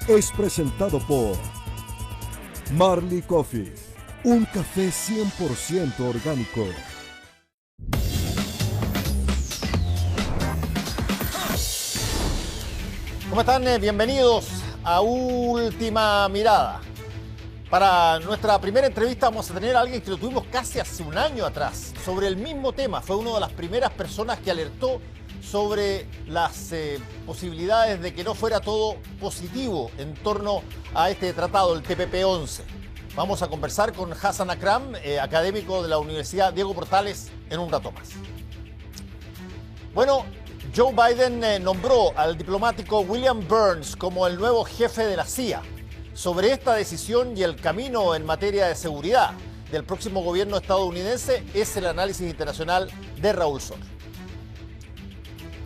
Es presentado por Marley Coffee, un café 100% orgánico. ¿Cómo están? Bienvenidos a Última Mirada. Para nuestra primera entrevista vamos a tener a alguien que lo tuvimos casi hace un año atrás, sobre el mismo tema. Fue una de las primeras personas que alertó sobre las posibilidades de que no fuera todo positivo en torno a este tratado, el TPP-11. Vamos a conversar con Hassan Akram, académico de la Universidad Diego Portales, en un rato más. Bueno, Joe Biden nombró al diplomático William Burns como el nuevo jefe de la CIA. Sobre esta decisión y el camino en materia de seguridad del próximo gobierno estadounidense es el análisis internacional de Raúl Sor.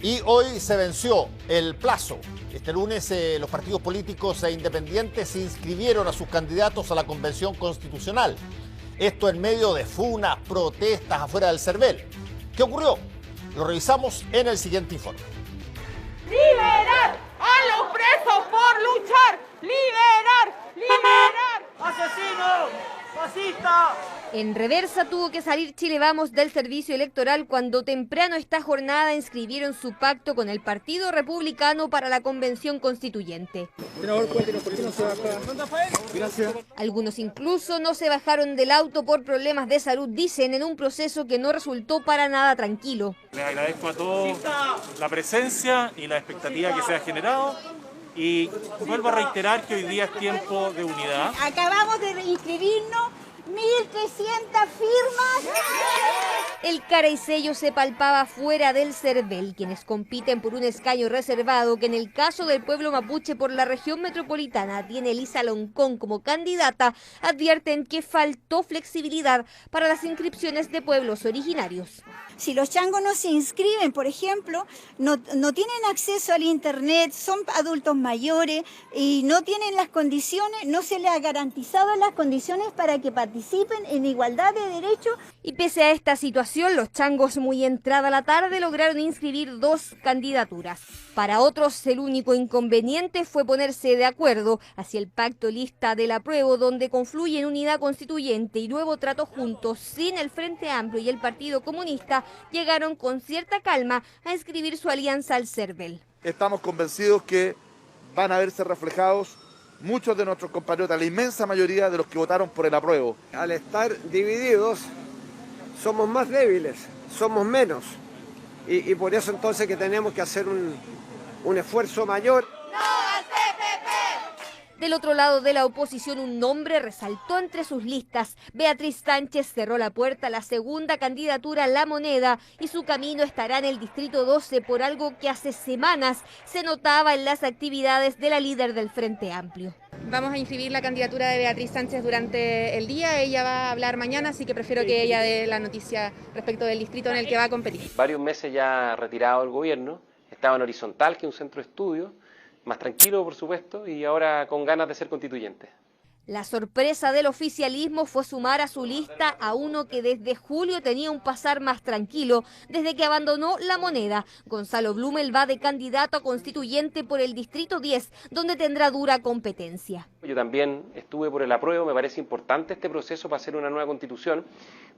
Y hoy se venció el plazo. Este lunes los partidos políticos e independientes inscribieron a sus candidatos a la Convención Constitucional. Esto en medio de funas, protestas afuera del CERVEL. ¿Qué ocurrió? Lo revisamos en el siguiente informe. ¡Liberar a los presos por luchar! ¡Liberar! ¡Liberar! ¡Asesino! ¡Fascista! En reversa tuvo que salir Chile Vamos del servicio electoral cuando temprano esta jornada inscribieron su pacto con el Partido Republicano para la Convención Constituyente. Algunos incluso no se bajaron del auto por problemas de salud, dicen, en un proceso que no resultó para nada tranquilo. Les agradezco a todos la presencia y la expectativa que se ha generado. Y vuelvo a reiterar que hoy día es tiempo de unidad. Acabamos de inscribirnos 1.300 firmas. El cara y sello se palpaba fuera del CERVEL, quienes compiten por un escaño reservado que en el caso del pueblo mapuche por la región metropolitana tiene Elisa Loncón como candidata, advierten que faltó flexibilidad para las inscripciones de pueblos originarios. Si los changos no se inscriben, por ejemplo, no tienen acceso al internet, son adultos mayores y no tienen las condiciones, no se les ha garantizado las condiciones para que participen en igualdad de derechos. Y pese a esta situación, los changos muy entrada la tarde lograron inscribir 2 candidaturas. Para otros, el único inconveniente fue ponerse de acuerdo hacia el pacto lista del apruebo, donde confluyen Unidad Constituyente y Nuevo Trato Juntos, sin el Frente Amplio y el Partido Comunista, llegaron con cierta calma a inscribir su alianza al CERVEL. Estamos convencidos que van a verse reflejados muchos de nuestros compatriotas, la inmensa mayoría de los que votaron por el apruebo. Al estar divididos, somos más débiles, somos menos. Y por eso entonces que tenemos que hacer un esfuerzo mayor. Del otro lado de la oposición, un nombre resaltó entre sus listas. Beatriz Sánchez cerró la puerta a la segunda candidatura a La Moneda y su camino estará en el Distrito 12 por algo que hace semanas se notaba en las actividades de la líder del Frente Amplio. Vamos a inscribir la candidatura de Beatriz Sánchez durante el día. Ella va a hablar mañana, así que prefiero que ella dé la noticia respecto del distrito en el que va a competir. Varios meses ya retirado del gobierno, estaba en Horizontal, que es un centro de estudio, más tranquilo, por supuesto, y ahora con ganas de ser constituyente. La sorpresa del oficialismo fue sumar a su lista a uno que desde julio tenía un pasar más tranquilo, desde que abandonó La Moneda. Gonzalo Blumel va de candidato a constituyente por el Distrito 10, donde tendrá dura competencia. Yo también estuve por el apruebo, me parece importante este proceso para hacer una nueva constitución,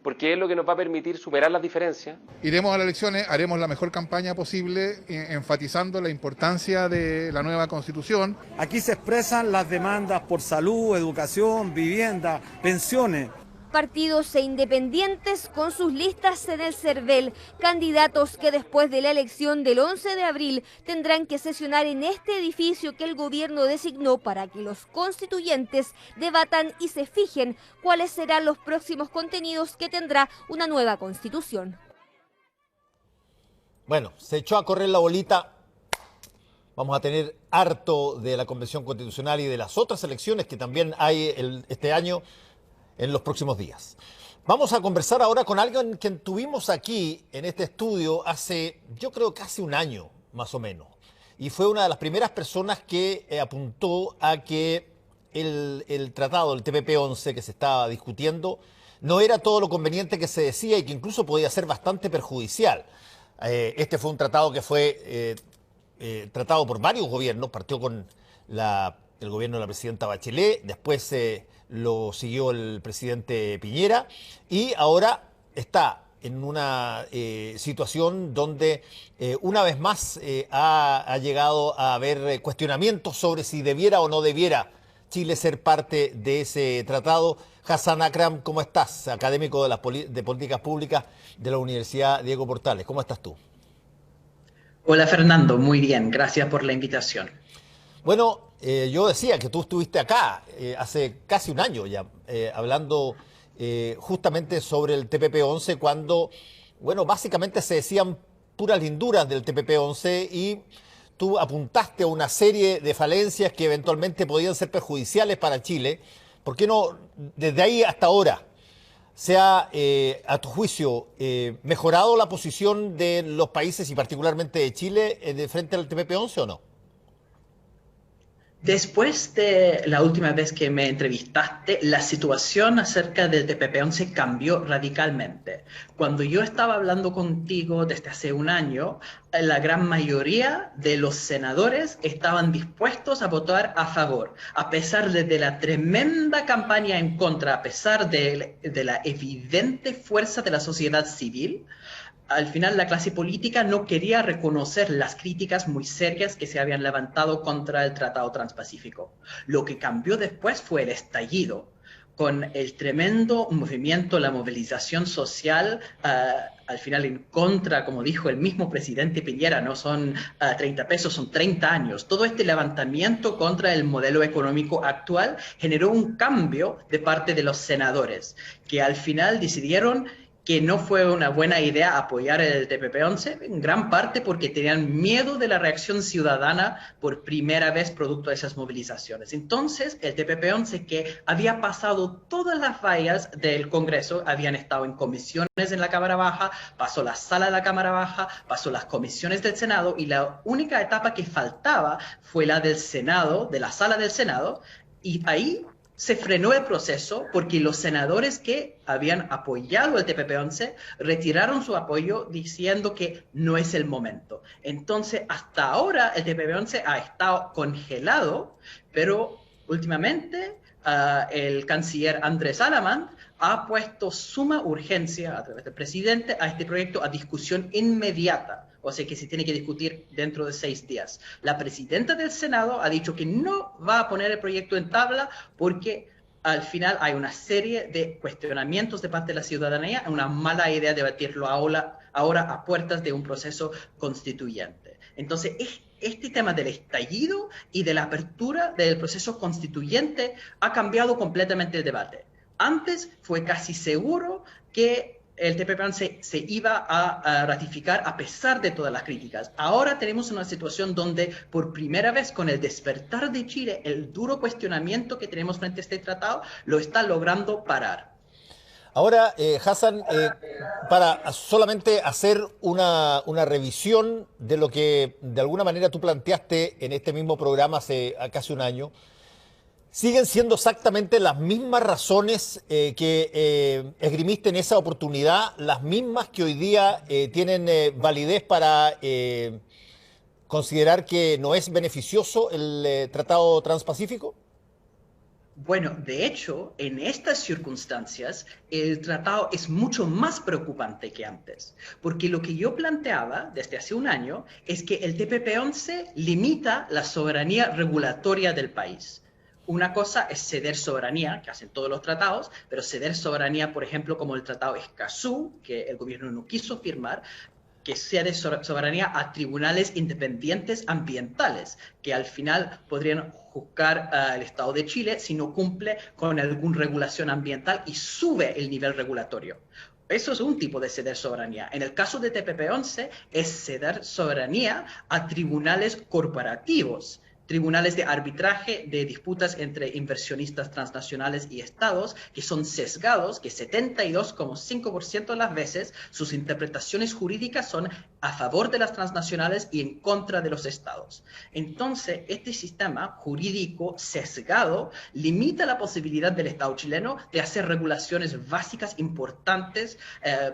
porque es lo que nos va a permitir superar las diferencias. Iremos a las elecciones, haremos la mejor campaña posible, enfatizando la importancia de la nueva constitución. Aquí se expresan las demandas por salud, educación, vivienda, pensiones. Partidos e independientes con sus listas en el CERVEL, candidatos que después de la elección del 11 de abril tendrán que sesionar en este edificio que el gobierno designó para que los constituyentes debatan y se fijen cuáles serán los próximos contenidos que tendrá una nueva constitución. Bueno, se echó a correr la bolita. Vamos a tener harto de la Convención Constitucional y de las otras elecciones que también hay este año en los próximos días. Vamos a conversar ahora con alguien que tuvimos aquí en este estudio hace, yo creo, casi un año, más o menos. Y fue una de las primeras personas que apuntó a que el tratado, el TPP-11 que se estaba discutiendo, no era todo lo conveniente que se decía y que incluso podía ser bastante perjudicial. Este fue un tratado que fue tratado por varios gobiernos, partió con el gobierno de la presidenta Bachelet, después lo siguió el presidente Piñera y ahora está en una situación donde una vez más ha llegado a haber cuestionamientos sobre si debiera o no debiera Chile ser parte de ese tratado. Hassan Akram, ¿cómo estás? Académico de Políticas Públicas de la Universidad Diego Portales. ¿Cómo estás tú? Hola Fernando, muy bien, gracias por la invitación. Bueno, yo decía que tú estuviste acá hace casi un año ya, hablando justamente sobre el TPP-11 cuando, bueno, básicamente se decían puras linduras del TPP-11 y tú apuntaste a una serie de falencias que eventualmente podían ser perjudiciales para Chile. ¿Por qué no, desde ahí hasta ahora, se ha, a tu juicio, mejorado la posición de los países y particularmente de Chile de frente al TPP-11 o no? Después de la última vez que me entrevistaste, la situación acerca del TPP-11 cambió radicalmente. Cuando yo estaba hablando contigo desde hace un año, la gran mayoría de los senadores estaban dispuestos a votar a favor, a pesar de la tremenda campaña en contra, a pesar de la evidente fuerza de la sociedad civil. Al final la clase política no quería reconocer las críticas muy serias que se habían levantado contra el Tratado Transpacífico. Lo que cambió después fue el estallido, con el tremendo movimiento, la movilización social, al final en contra, como dijo el mismo presidente Piñera, no son 30 pesos, son 30 años. Todo este levantamiento contra el modelo económico actual generó un cambio de parte de los senadores, que al final decidieron que no fue una buena idea apoyar el TPP-11, en gran parte porque tenían miedo de la reacción ciudadana por primera vez producto de esas movilizaciones. Entonces, el TPP-11, que había pasado todas las vallas del Congreso, habían estado en comisiones en la Cámara Baja, pasó la sala de la Cámara Baja, pasó las comisiones del Senado, y la única etapa que faltaba fue la del Senado, de la sala del Senado, y ahí se frenó el proceso porque los senadores que habían apoyado el TPP-11 retiraron su apoyo diciendo que no es el momento. Entonces, hasta ahora el TPP-11 ha estado congelado, pero últimamente el canciller Andrés Alamán ha puesto suma urgencia a través del presidente a este proyecto a discusión inmediata. O sea que se tiene que discutir dentro de 6 días. La presidenta del Senado ha dicho que no va a poner el proyecto en tabla porque al final hay una serie de cuestionamientos de parte de la ciudadanía, una mala idea debatirlo ahora a puertas de un proceso constituyente. Entonces, este tema del estallido y de la apertura del proceso constituyente ha cambiado completamente el debate. Antes fue casi seguro que el TPP-11 se iba a ratificar a pesar de todas las críticas. Ahora tenemos una situación donde por primera vez con el despertar de Chile, el duro cuestionamiento que tenemos frente a este tratado lo está logrando parar. Ahora, Hassan, para solamente hacer una revisión de lo que de alguna manera tú planteaste en este mismo programa hace casi un año, ¿siguen siendo exactamente las mismas razones que esgrimiste en esa oportunidad, las mismas que hoy día tienen validez para considerar que no es beneficioso el Tratado Transpacífico? Bueno, de hecho, en estas circunstancias, el tratado es mucho más preocupante que antes, porque lo que yo planteaba desde hace un año es que el TPP-11 limita la soberanía regulatoria del país. Una cosa es ceder soberanía, que hacen todos los tratados, pero ceder soberanía, por ejemplo, como el tratado Escazú, que el gobierno no quiso firmar, que cede soberanía a tribunales independientes ambientales, que al final podrían juzgar al Estado de Chile si no cumple con alguna regulación ambiental y sube el nivel regulatorio. Eso es un tipo de ceder soberanía. En el caso de TPP-11 es ceder soberanía a tribunales corporativos, tribunales de arbitraje de disputas entre inversionistas transnacionales y estados que son sesgados, que 72,5% de las veces sus interpretaciones jurídicas son a favor de las transnacionales y en contra de los estados. Entonces, este sistema jurídico sesgado limita la posibilidad del Estado chileno de hacer regulaciones básicas importantes,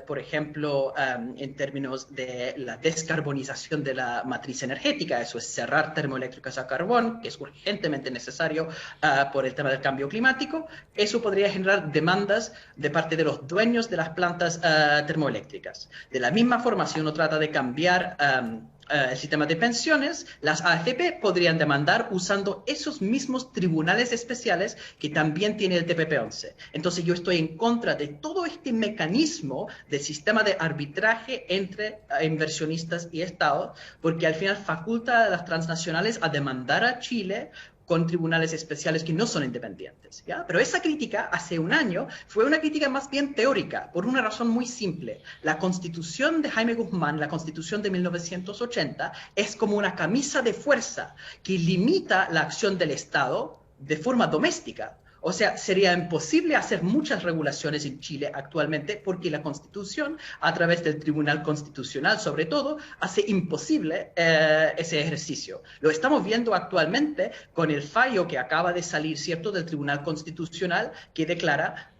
por ejemplo, en términos de la descarbonización de la matriz energética, eso es cerrar termoeléctricas a carbón, carbón, que es urgentemente necesario por el tema del cambio climático, eso podría generar demandas de parte de los dueños de las plantas termoeléctricas. De la misma forma, si uno trata de cambiar el sistema de pensiones, las AFP podrían demandar usando esos mismos tribunales especiales que también tiene el TPP-11. Entonces yo estoy en contra de todo este mecanismo del sistema de arbitraje entre inversionistas y Estado, porque al final faculta a las transnacionales a demandar a Chile con tribunales especiales que no son independientes, ¿ya? Pero esa crítica hace un año fue una crítica más bien teórica, por una razón muy simple. La Constitución de Jaime Guzmán, la Constitución de 1980, es como una camisa de fuerza que limita la acción del Estado de forma doméstica. O sea, sería imposible hacer muchas regulaciones en Chile actualmente porque la Constitución, a través del Tribunal Constitucional sobre todo, hace imposible ese ejercicio. Lo estamos viendo actualmente con el fallo que acaba de salir, ¿cierto?, del Tribunal Constitucional que declara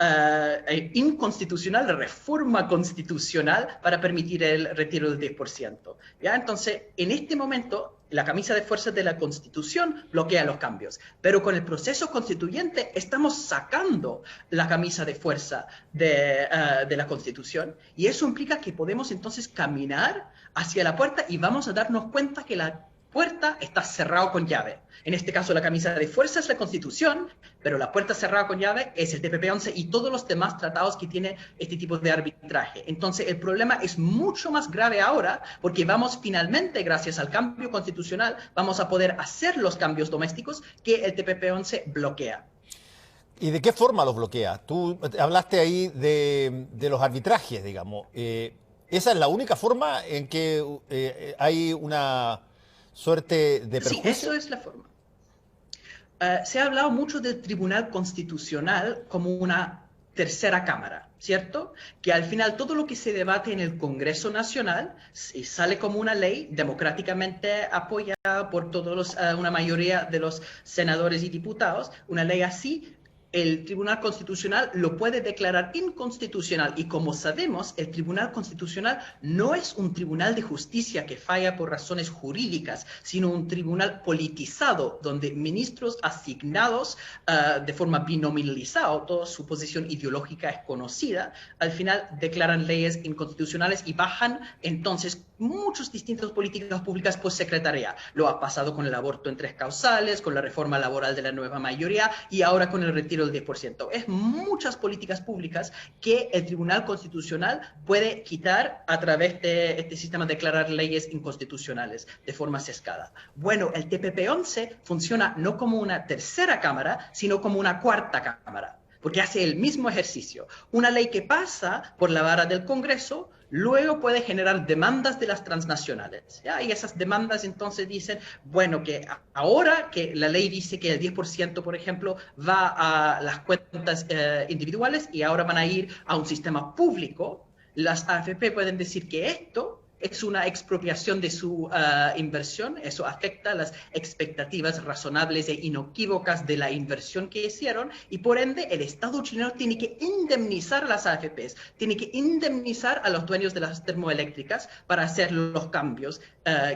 inconstitucional la reforma constitucional para permitir el retiro del 10%. ¿Ya? Entonces, en este momento, la camisa de fuerza de la Constitución bloquea los cambios, pero con el proceso constituyente estamos sacando la camisa de fuerza de la Constitución y eso implica que podemos entonces caminar hacia la puerta y vamos a darnos cuenta que la puerta está cerrada con llave. En este caso la camisa de fuerza es la Constitución, pero la puerta cerrada con llave es el TPP-11 y todos los demás tratados que tiene este tipo de arbitraje. Entonces el problema es mucho más grave ahora porque vamos finalmente, gracias al cambio constitucional, vamos a poder hacer los cambios domésticos que el TPP-11 bloquea. ¿Y de qué forma los bloquea? Tú hablaste ahí de los arbitrajes, digamos. ¿Esa es la única forma en que hay una suerte de perjuicio? Sí, eso es la forma. Se ha hablado mucho del Tribunal Constitucional como una tercera cámara, ¿cierto? Que al final todo lo que se debate en el Congreso Nacional sale como una ley democráticamente apoyada por todos una mayoría de los senadores y diputados. Una ley así, el Tribunal Constitucional lo puede declarar inconstitucional y como sabemos, el Tribunal Constitucional no es un tribunal de justicia que falla por razones jurídicas, sino un tribunal politizado donde ministros asignados de forma binominalizada, toda su posición ideológica es conocida, al final declaran leyes inconstitucionales y bajan entonces muchas distintas políticas públicas por secretaría. Lo ha pasado con el aborto en 3 causales, con la reforma laboral de la nueva mayoría y ahora con el retiro del 10%. Es muchas políticas públicas que el Tribunal Constitucional puede quitar a través de este sistema de declarar leyes inconstitucionales de forma sesgada. Bueno, el TPP-11 funciona no como una tercera cámara, sino como una cuarta cámara, porque hace el mismo ejercicio. Una ley que pasa por la vara del Congreso luego puede generar demandas de las transnacionales, ¿ya? Y esas demandas entonces dicen, bueno, que ahora que la ley dice que el 10%, por ejemplo, va a las cuentas individuales y ahora van a ir a un sistema público, las AFP pueden decir que esto es una expropiación de su inversión, eso afecta las expectativas razonables e inequívocas de la inversión que hicieron y por ende el Estado chileno tiene que indemnizar a las AFPs, tiene que indemnizar a los dueños de las termoeléctricas para hacer los cambios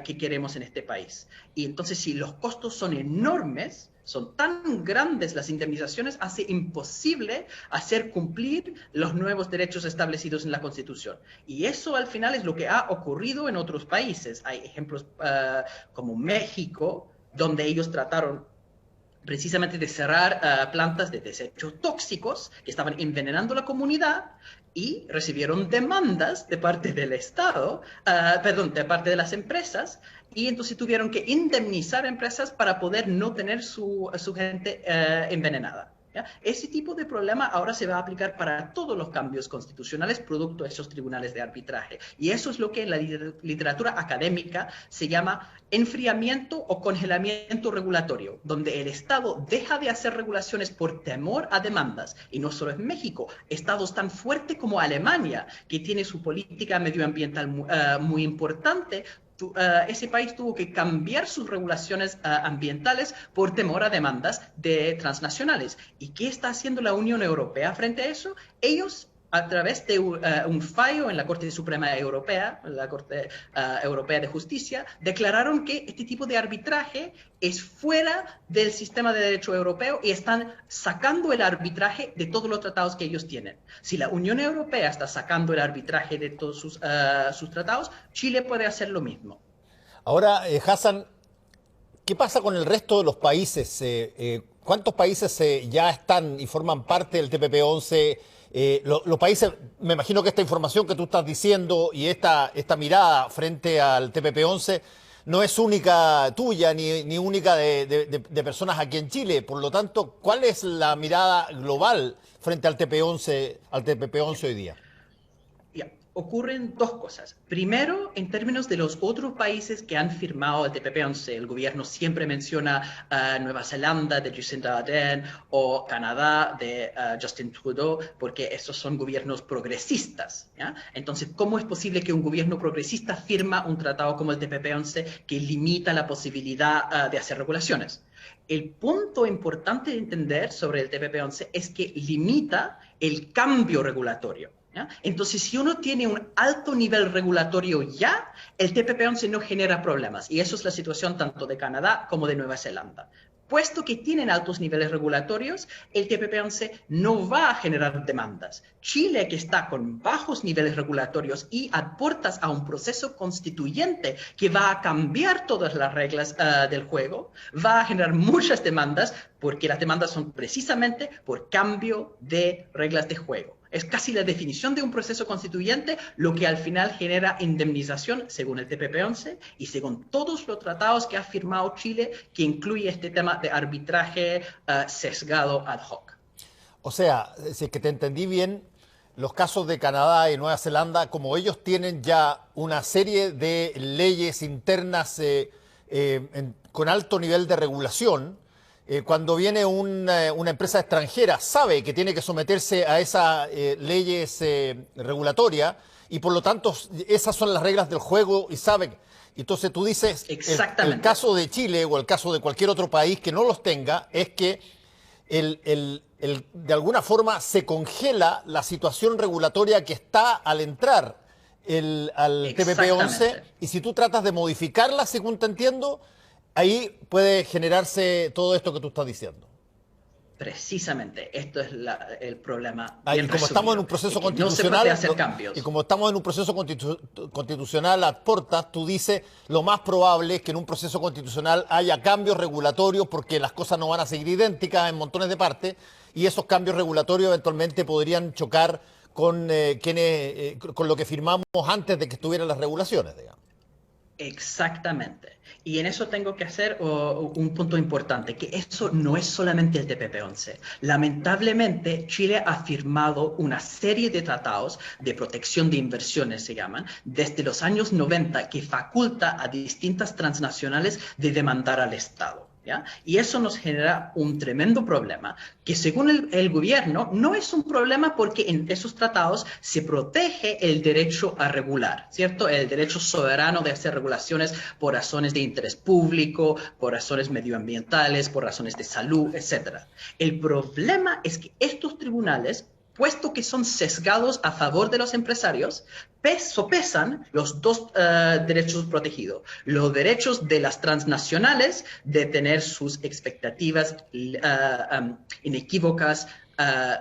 que queremos en este país. Y entonces si los costos son enormes, son tan grandes las indemnizaciones, hace imposible hacer cumplir los nuevos derechos establecidos en la Constitución. Y eso al final es lo que ha ocurrido en otros países. Hay ejemplos como México, donde ellos trataron precisamente de cerrar plantas de desechos tóxicos que estaban envenenando la comunidad y recibieron demandas de parte del Estado, de parte de las empresas, y entonces tuvieron que indemnizar empresas para poder no tener su gente envenenada. ¿Ya? Ese tipo de problema ahora se va a aplicar para todos los cambios constitucionales producto de esos tribunales de arbitraje. Y eso es lo que en la literatura académica se llama enfriamiento o congelamiento regulatorio, donde el Estado deja de hacer regulaciones por temor a demandas. Y no solo en México, estados tan fuertes como Alemania, que tiene su política medioambiental muy importante, ese país tuvo que cambiar sus regulaciones ambientales por temor a demandas de transnacionales. ¿Y qué está haciendo la Unión Europea frente a eso? Ellos a través de un fallo en la Corte Suprema Europea, la Corte Europea de Justicia, declararon que este tipo de arbitraje es fuera del sistema de derecho europeo y están sacando el arbitraje de todos los tratados que ellos tienen. Si la Unión Europea está sacando el arbitraje de todos sus tratados, Chile puede hacer lo mismo. Ahora, Hassan, ¿qué pasa con el resto de los países? ¿Cuántos países ya están y forman parte del TPP-11? Los países, me imagino que esta información que tú estás diciendo y esta mirada frente al TPP-11 no es única tuya ni única de personas aquí en Chile. Por lo tanto, ¿cuál es la mirada global frente al TPP-11 hoy día? Ocurren dos cosas. Primero, en términos de los otros países que han firmado el TPP-11, el gobierno siempre menciona Nueva Zelanda de Jacinda Ardern o Canadá de Justin Trudeau, porque esos son gobiernos progresistas, ¿ya? Entonces, ¿cómo es posible que un gobierno progresista firma un tratado como el TPP-11 que limita la posibilidad de hacer regulaciones? El punto importante de entender sobre el TPP-11 es que limita el cambio regulatorio. ¿Ya? Entonces, si uno tiene un alto nivel regulatorio ya, el TPP-11 no genera problemas. Y eso es la situación tanto de Canadá como de Nueva Zelanda. Puesto que tienen altos niveles regulatorios, el TPP-11 no va a generar demandas. Chile, que está con bajos niveles regulatorios y a puertas a un proceso constituyente que va a cambiar todas las reglas del juego, va a generar muchas demandas porque las demandas son precisamente por cambio de reglas de juego. Es casi la definición de un proceso constituyente lo que al final genera indemnización según el TPP-11 y según todos los tratados que ha firmado Chile, que incluye este tema de arbitraje sesgado ad hoc. O sea, si es que te entendí bien, los casos de Canadá y Nueva Zelanda, como ellos tienen ya una serie de leyes internas con alto nivel de regulación, cuando viene una empresa extranjera, sabe que tiene que someterse a esas leyes regulatorias y por lo tanto esas son las reglas del juego y sabe. Entonces tú dices, el caso de Chile o el caso de cualquier otro país que no los tenga es que de alguna forma se congela la situación regulatoria que está al entrar al TPP-11 y si tú tratas de modificarla, según te entiendo, ahí puede generarse todo esto que tú estás diciendo. Precisamente, esto es el problema. Y como estamos en un proceso constitucional, no se puede hacer cambios. Y como estamos en un proceso constitucional a puertas, tú dices lo más probable es que en un proceso constitucional haya cambios regulatorios porque las cosas no van a seguir idénticas en montones de partes y esos cambios regulatorios eventualmente podrían chocar con lo que firmamos antes de que estuvieran las regulaciones, digamos. Exactamente. Y en eso tengo que hacer un punto importante, que eso no es solamente el TPP-11. Lamentablemente, Chile ha firmado una serie de tratados de protección de inversiones, se llaman, desde los años 90, que faculta a distintas transnacionales de demandar al Estado. ¿Ya? Y eso nos genera un tremendo problema, que según el gobierno no es un problema porque en esos tratados se protege el derecho a regular, ¿cierto? El derecho soberano de hacer regulaciones por razones de interés público, por razones medioambientales, por razones de salud, etc. El problema es que estos tribunales, puesto que son sesgados a favor de los empresarios, sopesan los dos derechos protegidos. Los derechos de las transnacionales de tener sus expectativas inequívocas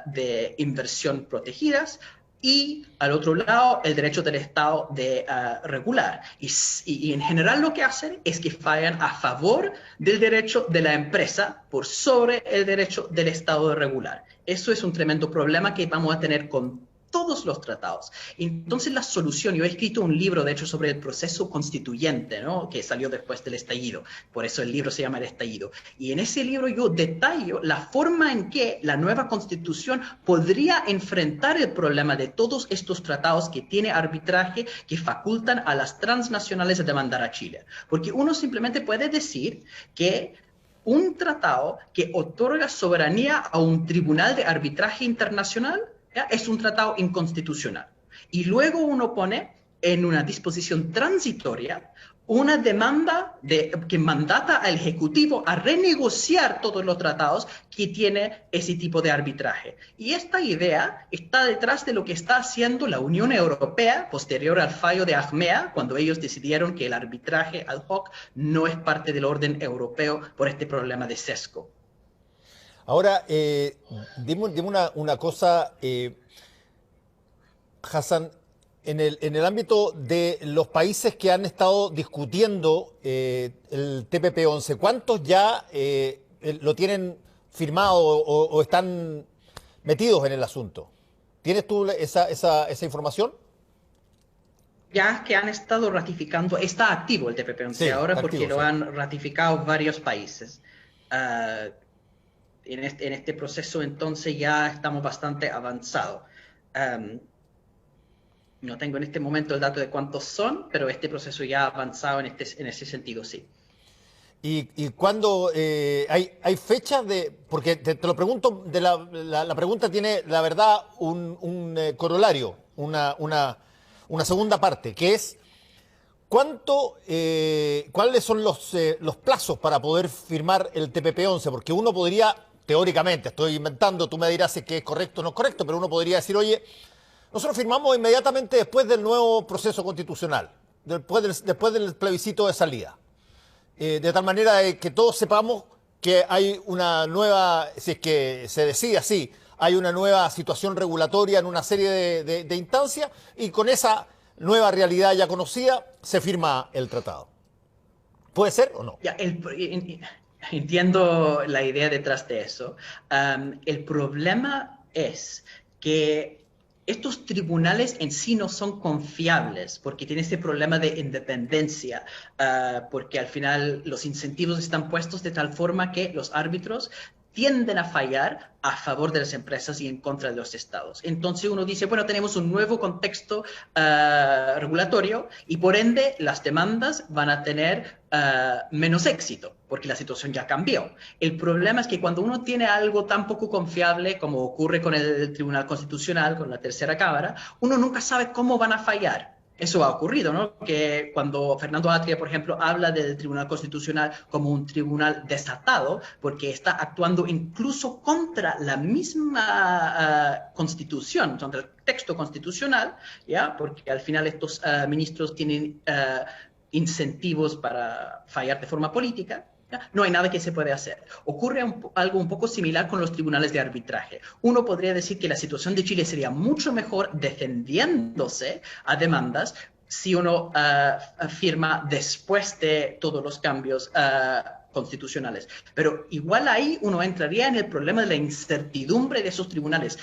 de inversión protegidas y, al otro lado, el derecho del Estado de regular. Y en general lo que hacen es que fallan a favor del derecho de la empresa por sobre el derecho del Estado de regular. Eso es un tremendo problema que vamos a tener con todos los tratados. Entonces la solución, yo he escrito un libro de hecho sobre el proceso constituyente, ¿no? Que salió después del estallido, por eso el libro se llama El Estallido, y en ese libro yo detallo la forma en que la nueva constitución podría enfrentar el problema de todos estos tratados que tiene arbitraje que facultan a las transnacionales a demandar a Chile, porque uno simplemente puede decir que un tratado que otorga soberanía a un tribunal de arbitraje internacional, ¿ya?, es un tratado inconstitucional. Y luego uno pone en una disposición transitoria una demanda que mandata al Ejecutivo a renegociar todos los tratados que tiene ese tipo de arbitraje. Y esta idea está detrás de lo que está haciendo la Unión Europea posterior al fallo de Achmea, cuando ellos decidieron que el arbitraje ad hoc no es parte del orden europeo por este problema de sesgo. Ahora, dime una cosa, Hassan. En el ámbito de los países que han estado discutiendo el TPP-11, ¿cuántos ya lo tienen firmado o están metidos en el asunto? ¿Tienes tú esa información? Ya que han estado ratificando, está activo el TPP-11 sí, ahora porque activo, lo sí. han ratificado varios países. En este proceso entonces ya estamos bastante avanzados. No tengo en este momento el dato de cuántos son, pero este proceso ya ha avanzado en ese sentido, sí. ¿Y cuándo hay fechas de...? Porque te lo pregunto, la pregunta tiene, la verdad, un corolario, una segunda parte, que es ¿cuáles son los plazos para poder firmar el TPP-11? Porque uno podría, teóricamente, estoy inventando, tú me dirás si es correcto o no es correcto, pero uno podría decir, oye, nosotros firmamos inmediatamente después del nuevo proceso constitucional, después del plebiscito de salida. De tal manera que todos sepamos que hay una nueva, si es que se decide así, hay una nueva situación regulatoria en una serie de instancias y con esa nueva realidad ya conocida se firma el tratado. ¿Puede ser o no? Ya, entiendo la idea detrás de eso. El problema es que estos tribunales en sí no son confiables porque tienen este problema de independencia, porque al final los incentivos están puestos de tal forma que los árbitros tienden a fallar a favor de las empresas y en contra de los estados. Entonces uno dice, bueno, tenemos un nuevo contexto regulatorio y por ende las demandas van a tener menos éxito porque la situación ya cambió. El problema es que cuando uno tiene algo tan poco confiable como ocurre con el Tribunal Constitucional, con la tercera cámara, uno nunca sabe cómo van a fallar. Eso ha ocurrido, ¿no? Que cuando Fernando Atria, por ejemplo, habla del Tribunal Constitucional como un tribunal desatado, porque está actuando incluso contra la misma Constitución, contra el texto constitucional, ¿ya? Porque al final estos ministros tienen incentivos para fallar de forma política. No hay nada que se puede hacer. Ocurre algo un poco similar con los tribunales de arbitraje. Uno podría decir que la situación de Chile sería mucho mejor defendiéndose a demandas si uno firma después de todos los cambios constitucionales. Pero igual ahí uno entraría en el problema de la incertidumbre de esos tribunales.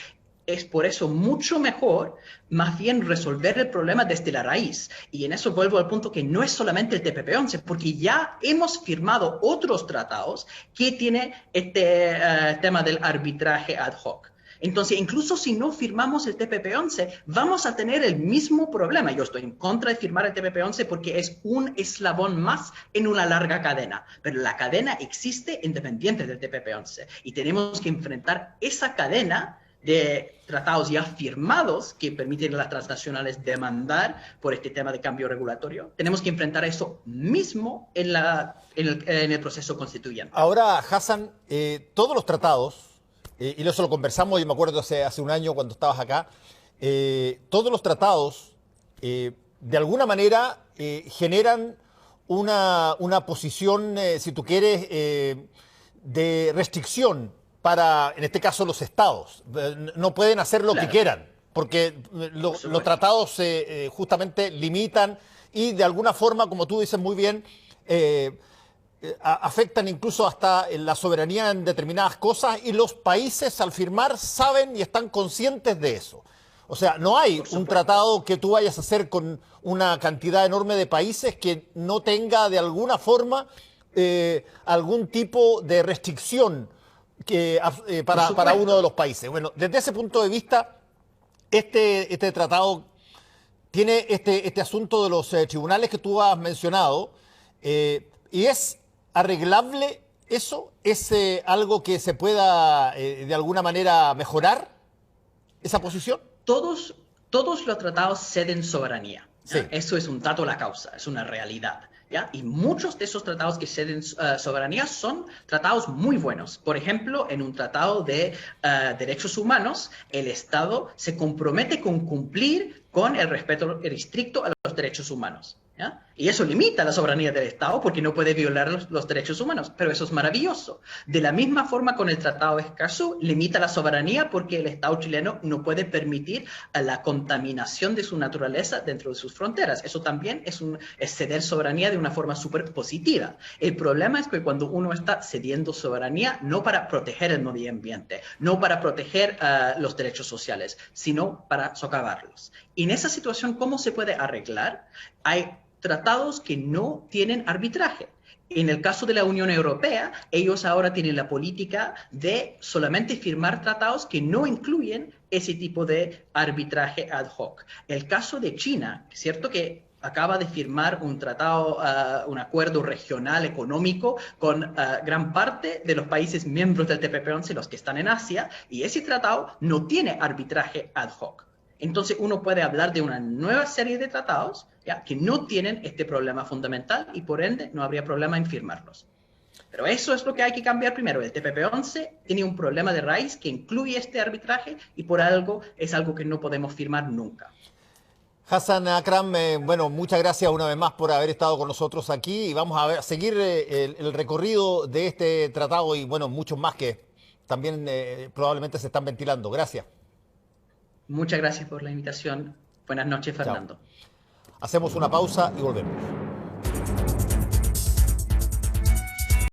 Es por eso mucho mejor más bien resolver el problema desde la raíz. Y en eso vuelvo al punto que no es solamente el TPP-11, porque ya hemos firmado otros tratados que tienen este tema del arbitraje ad hoc. Entonces, incluso si no firmamos el TPP-11, vamos a tener el mismo problema. Yo estoy en contra de firmar el TPP-11 porque es un eslabón más en una larga cadena. Pero la cadena existe independiente del TPP-11 y tenemos que enfrentar esa cadena de tratados ya firmados que permiten a las transnacionales demandar por este tema de cambio regulatorio. Tenemos que enfrentar eso mismo en el proceso constituyente. Ahora, Hassan, todos los tratados, y eso lo conversamos, y me acuerdo hace un año cuando estabas acá, todos los tratados, de alguna manera, generan una posición, si tú quieres, de restricción para, en este caso, los estados. No pueden hacer lo que quieran, porque los tratados justamente limitan y de alguna forma, como tú dices muy bien, afectan incluso hasta la soberanía en determinadas cosas y los países al firmar saben y están conscientes de eso. O sea, no hay un tratado que tú vayas a hacer con una cantidad enorme de países que no tenga de alguna forma algún tipo de restricción para uno de los países. Bueno, desde ese punto de vista, este tratado tiene este asunto de los tribunales que tú has mencionado, y es arreglable eso. ¿Es algo que se pueda de alguna manera mejorar esa posición? Todos los tratados ceden soberanía. Sí. Eso es un dato la causa, es una realidad. ¿ya? Y muchos de esos tratados que ceden soberanía son tratados muy buenos. Por ejemplo, en un tratado de derechos humanos, el Estado se compromete con cumplir con el respeto estricto a los derechos humanos, ¿ya? Y eso limita la soberanía del Estado porque no puede violar los derechos humanos, pero eso es maravilloso. De la misma forma, con el Tratado de Escazú, limita la soberanía porque el Estado chileno no puede permitir la contaminación de su naturaleza dentro de sus fronteras. Eso también es ceder soberanía de una forma súper positiva. El problema es que cuando uno está cediendo soberanía, no para proteger el medio ambiente, no para proteger los derechos sociales, sino para socavarlos. Y en esa situación, ¿cómo se puede arreglar? Hay tratados que no tienen arbitraje. En el caso de la Unión Europea, ellos ahora tienen la política de solamente firmar tratados que no incluyen ese tipo de arbitraje ad hoc. El caso de China, cierto que acaba de firmar un tratado, un acuerdo regional económico con gran parte de los países miembros del TPP-11, los que están en Asia, y ese tratado no tiene arbitraje ad hoc. Entonces uno puede hablar de una nueva serie de tratados, ¿ya?, que no tienen este problema fundamental y por ende no habría problema en firmarlos. Pero eso es lo que hay que cambiar primero. El TPP-11 tiene un problema de raíz que incluye este arbitraje y por algo es algo que no podemos firmar nunca. Hassan Akram, bueno, muchas gracias una vez más por haber estado con nosotros aquí y vamos a seguir el recorrido de este tratado y bueno, muchos más que también probablemente se están ventilando. Gracias. Muchas gracias por la invitación. Buenas noches, Fernando. Chao. Hacemos una pausa y volvemos.